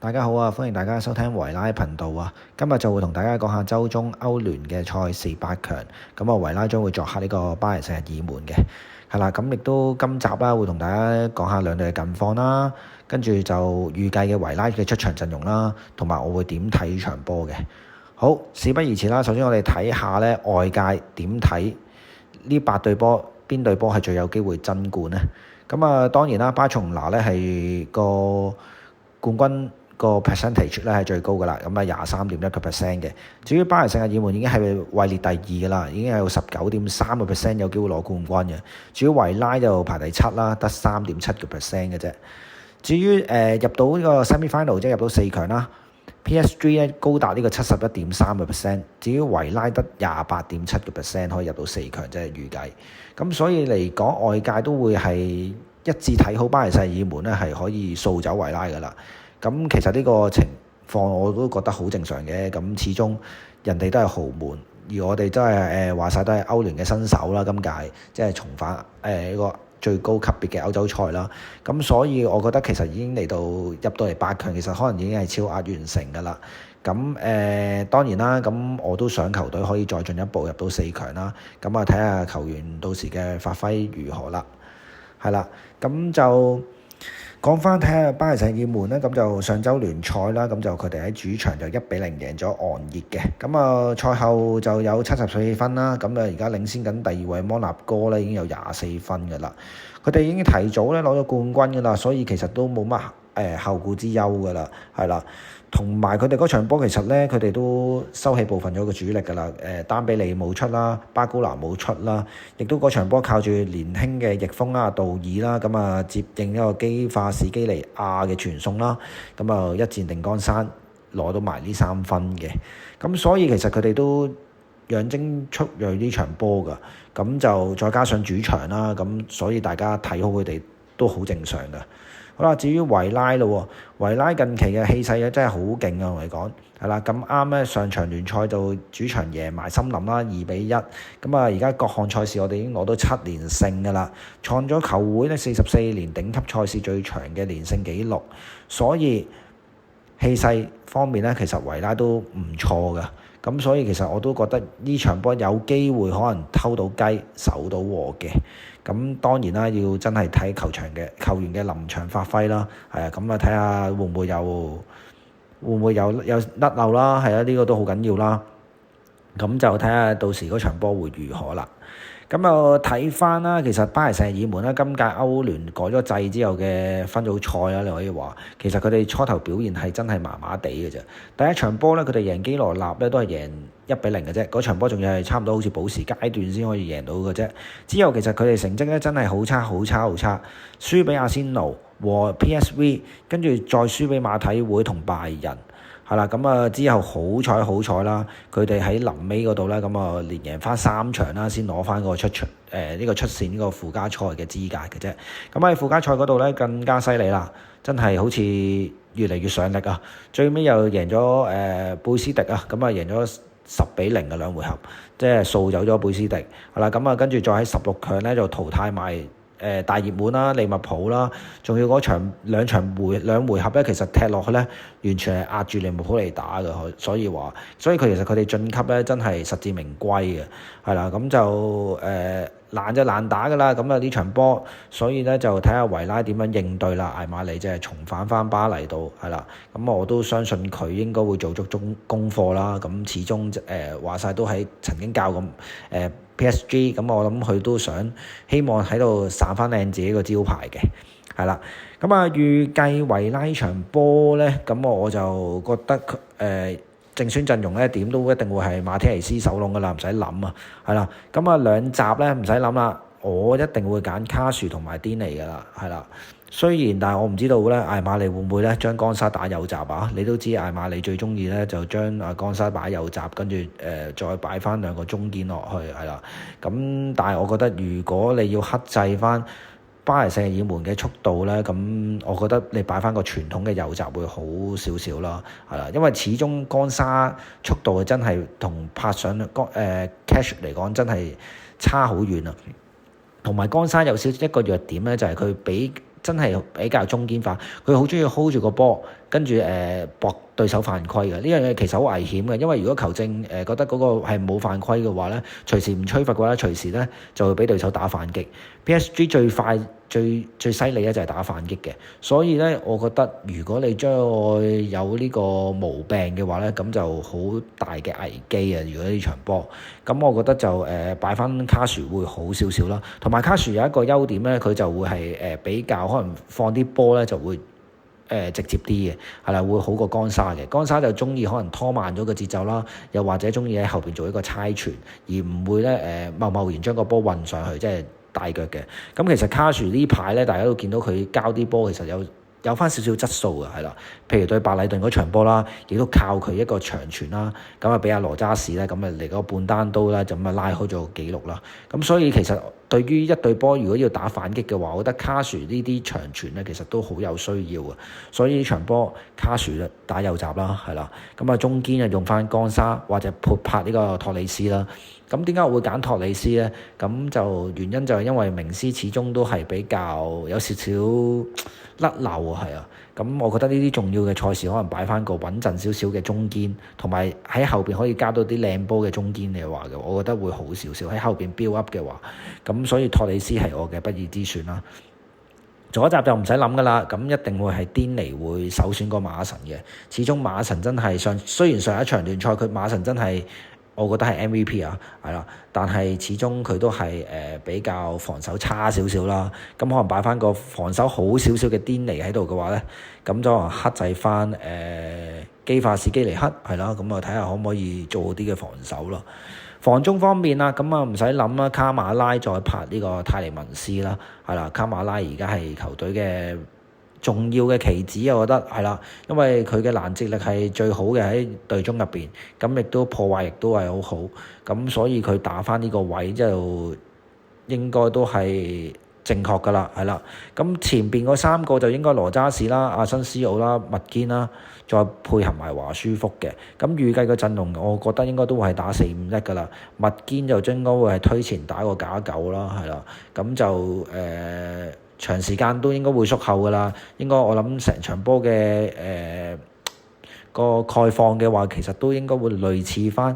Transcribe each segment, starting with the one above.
大家好啊，歡迎大家收聽維拉頻道啊。今日就會同大家講下週中歐聯嘅賽事八強。咁啊，維拉將會作客呢個巴黎聖日耳門嘅，係啦。咁亦都今集啦，會同大家講下兩隊嘅近況啦，跟住就預計嘅維拉嘅出場陣容啦，同埋我會點睇呢場波嘅。好，事不宜遲啦，首先我哋睇下呢外界點睇呢八隊波，邊隊波係最有機會爭冠呢？咁啊，當然啦，巴塞隆拿呢係個冠軍個 percentage 咧係最高噶啦，咁啊23.1%嘅。至於巴黎聖日耳門已經係位列第二噶啦，已經係有19.3% 有機會攞冠軍嘅。至於維拉就排第七啦，得3.7% 嘅啫。至於入到呢個 semi-final 即係入到四強啦，PSG 咧高達呢個71.3%，至於維拉得28.7% 可以入到四強，即係預計。咁所以嚟講，外界都會係一致睇好巴黎聖日耳門咧係可以掃走維拉噶啦。咁其實呢個情況我都覺得好正常嘅，咁始終人哋都係豪門，而我哋真係話晒都係歐聯嘅新手啦，今屆即係重返呢個最高級別嘅歐洲賽啦，咁所以我覺得其實已經嚟到入到嚟八強，其實可能已經係超額完成㗎啦。咁當然啦，咁我都想球隊可以再進一步入到四強啦，咁啊睇下球員到時嘅發揮如何啦，係啦，咁就講翻睇下巴黎聖日耳門咧，咁就上週聯賽啦，咁就佢哋喺主場就1-0贏咗昂熱嘅。咁啊賽後就有74分啦，咁啊而家領先緊第二位摩納哥咧，已經有24分㗎啦。佢哋已經提早咧攞咗冠軍㗎啦，所以其實都冇乜後顧之憂㗎啦，係啦。同埋佢哋嗰場波其實咧，佢哋都收起部分咗個主力㗎啦。丹比利冇出啦，巴古拿冇出啦，亦都嗰場波靠住年輕嘅翼鋒啦、道爾啦，咁啊接應一個基化史基尼亞嘅傳送啦，咁啊一戰定江山攞到埋呢3分嘅。咁所以其實佢哋都養精蓄銳呢場波㗎，咁就再加上主場啦，咁所以大家睇好佢哋都好正常㗎。好啦，至於維拉咯，維拉近期嘅氣勢咧真係好勁啊！我同你講係啦，咁啱咧上場聯賽就主場贏埋森林啦，2-1。咁啊，而家各項賽事我哋已經攞到7連勝㗎啦，創咗球會咧44年頂級賽事最長嘅連勝紀錄。所以氣勢方面咧，其實維拉都唔錯㗎。咁所以其實我都覺得呢場波有機會可能偷到雞守到鑊嘅。咁當然啦，要真係睇球場嘅球員嘅臨場發揮啦。係啊，咁啊睇下會唔會有甩漏啦。係啊，呢個都好緊要啦。咁就睇下到時嗰場波會如何啦。咁啊睇翻啦，其實巴黎聖日耳門啦，今屆歐聯改咗制之後嘅分組賽啦，你可以話其實佢哋初頭表現係真係麻麻地嘅啫。第一場波咧，佢哋贏基羅納咧都係贏1-0嘅啫，嗰場波仲要係差唔多好似補時階段先可以贏到嘅啫。之後其實佢哋成績咧真係好差，輸俾阿仙奴和 PSV， 跟住再輸俾馬體會同拜仁。係啦，咁啊之後好彩啦，佢哋喺臨尾嗰度咧，咁啊連贏翻3場啦，先攞翻個出線呢個附加賽嘅資格嘅啫。咁喺附加賽嗰度咧更加犀利啦，真係好似越嚟越上力啊！最尾又贏咗貝斯迪啊，咁啊贏咗10-0嘅兩回合，即係掃走咗貝斯迪。係啦，咁啊跟住再喺16強咧就淘汰埋大熱門啦，利物浦啦，仲要嗰兩回合咧，其實踢落去咧，完全係壓住利物浦嚟打嘅，所以佢其實佢哋晉級咧真係實至名歸嘅，係啦，咁就難就難打㗎啦，咁啊呢場波，所以咧就睇下維拉點樣應對啦，艾馬利即係重返翻巴黎度，係啦，咁我都相信佢應該會做足功課啦，咁始終話晒都係曾經教過PSG， 咁我諗佢都希望喺度散翻靚自己個招牌嘅，係啦。咁啊預計維拉呢場波咧，咁我就覺得正選陣容咧點都一定會係馬天尼斯首籠噶啦，唔使諗啊，係啦。咁啊兩集咧唔使諗啦，我一定會揀卡殊同埋甸尼噶啦，係啦。雖然但係我唔知道咧，艾馬利會唔會咧將江沙打右閘啊？你都知艾馬利最中意咧就將江沙擺右閘，跟住再擺翻2個中堅落去，係啦。咁但係我覺得如果你要克制翻巴黎聖日耳門嘅速度咧，咁我覺得你擺翻個傳統嘅右閘會好少少啦，係啦。因為始終江沙速度真係同拍上Cash 嚟講真係差好遠啊。同埋江沙有一個弱點咧，就係佢俾真係比較中堅化，佢好中意 hold 住個波，跟住搏對手犯規嘅。呢樣嘢其實好危險嘅，因為如果球證覺得嗰個係冇犯規嘅話咧，隨時唔吹罰嘅話咧，隨時咧就會俾對手打反擊。PSG 最快最犀利咧就係打反擊嘅，所以咧我覺得如果你將有呢個毛病嘅話咧，咁就好大嘅危機啊！如果呢場波，咁我覺得就擺翻卡殊會好少少啦。同埋卡殊有一個優點咧，佢就會係比較可能放啲波咧就會直接啲嘅，係啦，會好過干沙嘅。干沙就中意可能拖慢咗個節奏啦，又或者中意喺後邊做一個猜傳，而唔會咧貿貿然將個波運上去，即係大腳嘅。咁其實卡殊呢排咧，大家都見到佢交啲波其實有翻少少質素嘅，係啦。譬如對白禮頓嗰場波啦，亦都靠佢一個長傳啦，咁啊俾阿羅渣士咧，咁啊嚟個半單刀啦，就咁啊拉開咗紀錄啦。咁所以其實對於一隊波如果要打反擊嘅話，我覺得卡殊呢啲長傳咧，其實都好有需要嘅。所以呢場波卡殊打右閘啦，係啦。咁啊中堅啊用翻江沙或者潑拍呢個托里斯啦。咁點解我會揀托里斯咧？咁就原因就係因為明斯始終都係比較有少少甩漏啊，係啊。咁我覺得呢啲重要嘅賽事可能擺翻個穩陣少少嘅中堅，同埋喺後邊可以加到啲靚波嘅中堅嘅話嘅，我覺得會好少少喺後邊 build up 嘅話。咁所以托里斯係我嘅不二之選啦。左閘就唔使諗噶啦，咁一定會係甸尼會首選過馬神嘅。始終馬神真係雖然上一場聯賽佢馬神真係我覺得係 MVP 啊，係啦，但係始終佢都係比較防守差少少啦。咁可能擺翻個防守好少少嘅甸尼喺度嘅話咧，咁就可能克制翻基法士基尼克係啦，咁啊睇下可唔可以做好啲嘅防守咯。防中方面啊，咁啊唔使諗啦，卡馬拉再拍呢個泰尼文斯啦，係啦，卡馬拉而家係球隊嘅重要嘅棋子，我覺得係啦，因為佢嘅攔截力係最好嘅喺隊中入邊，咁亦都破壞亦都係好好，咁所以佢打返呢個位就應該都係正確㗎啦，係啦，咁前邊嗰三個就應該羅渣士啦、阿申斯奧啦、麥堅啦，再配合埋華舒福嘅，咁預計個陣容我覺得應該都會係打4-5-1㗎啦，麥堅就應該會係推前打個假9啦，係啦，咁就長時間都應該會縮後㗎啦，應該我諗成場波嘅個概況嘅話，其實都應該會類似翻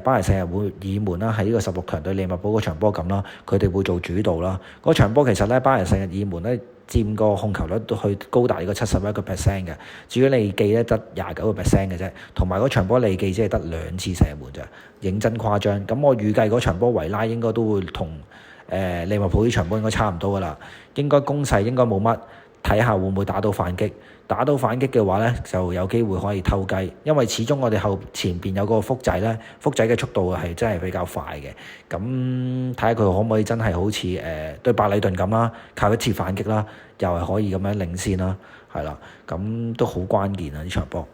巴黎聖日耳門啦，喺呢個16強對利物浦嗰場波咁啦，佢哋會做主導啦。嗰場波其實咧，巴黎聖日耳門咧佔個控球率都去高達呢個71%嘅，至於利記咧得29% 嘅啫，同埋嗰場波利記只係得2次射門咋，認真誇張。咁我預計嗰場波維拉應該都會同利物浦呢場波應該差唔多㗎啦，應該攻勢應該冇乜，睇下會唔會打到反擊。打到反擊嘅話咧，就有機會可以偷雞，因為始終我哋前邊有個福仔咧，福仔嘅速度係真係比較快嘅。咁睇下佢可唔可以真係好似對白禮頓咁啦，靠一次反擊啦，又係可以咁樣領先啦，係啦，咁都好關鍵啊呢場波。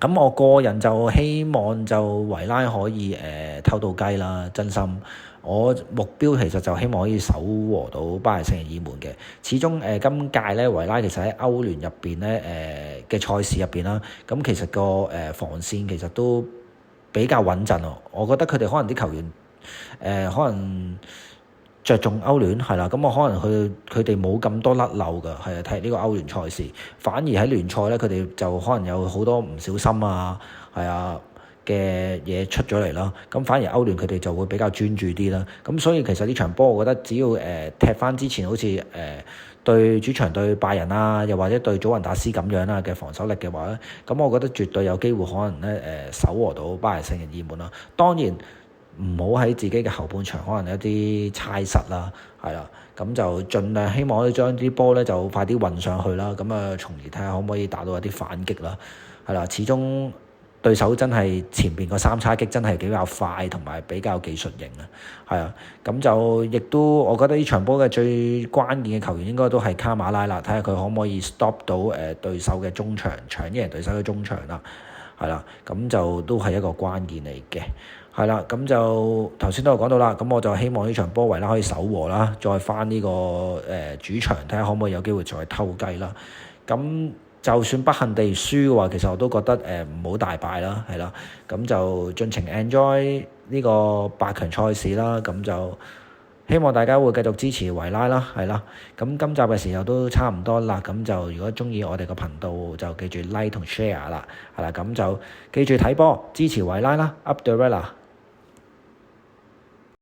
咁我個人就希望就維拉可以偷到雞啦，真心。我目標其實就希望可以守和到巴黎聖日耳門嘅。始終今屆咧維拉其實喺歐聯入邊咧嘅賽事入邊啦，咁其實個防線其實都比較穩陣喎。我覺得佢哋可能啲球員可能着重歐聯係啦，咁我可能佢哋冇咁多甩漏㗎，係啊，睇呢個歐聯賽事，反而喺聯賽咧佢哋就可能有好多唔小心啊，係啊嘅嘢出咗嚟啦，咁反而歐聯佢哋就會比較專注啲啦，咁所以其實呢場波我覺得只要踢翻之前好似對主場對拜仁啊，又或者對祖雲達斯咁樣啦嘅防守力嘅話咧，咁我覺得絕對有機會可能咧守和到巴黎聖日耳門啦。當然唔好喺自己嘅後半場可能有啲猜實啦，係啦，咁就盡量希望可以將啲波咧就快啲運上去啦，咁啊從而睇下可唔可以打到一啲反擊啦，係啦，始終對手真係前邊個三叉戟真係比較快同埋比較技術型啊，係啊，咁就亦都我覺得呢場波嘅最關鍵嘅球員應該都係卡馬拉啦，睇下佢可唔可以 stop 到對手嘅中場，搶贏對手嘅中場啦，係啦，咁就都係一個關鍵嚟嘅，係啦，咁就頭先都有講到啦，咁我就希望呢場波維拉可以守和啦，再翻呢個主場睇下可唔可以有機會再偷雞啦，咁就算不幸地輸嘅話，其實我都覺得唔好大敗啦，係啦，咁就盡情 enjoy 呢個8強賽事啦，咁就希望大家會繼續支持維拉啦，係啦。咁今集嘅時候都差唔多啦，咁就如果中意我哋個頻道就記住 like 同 share 啦，係啦。咁就記住睇波支持維拉啦，Up the Villa！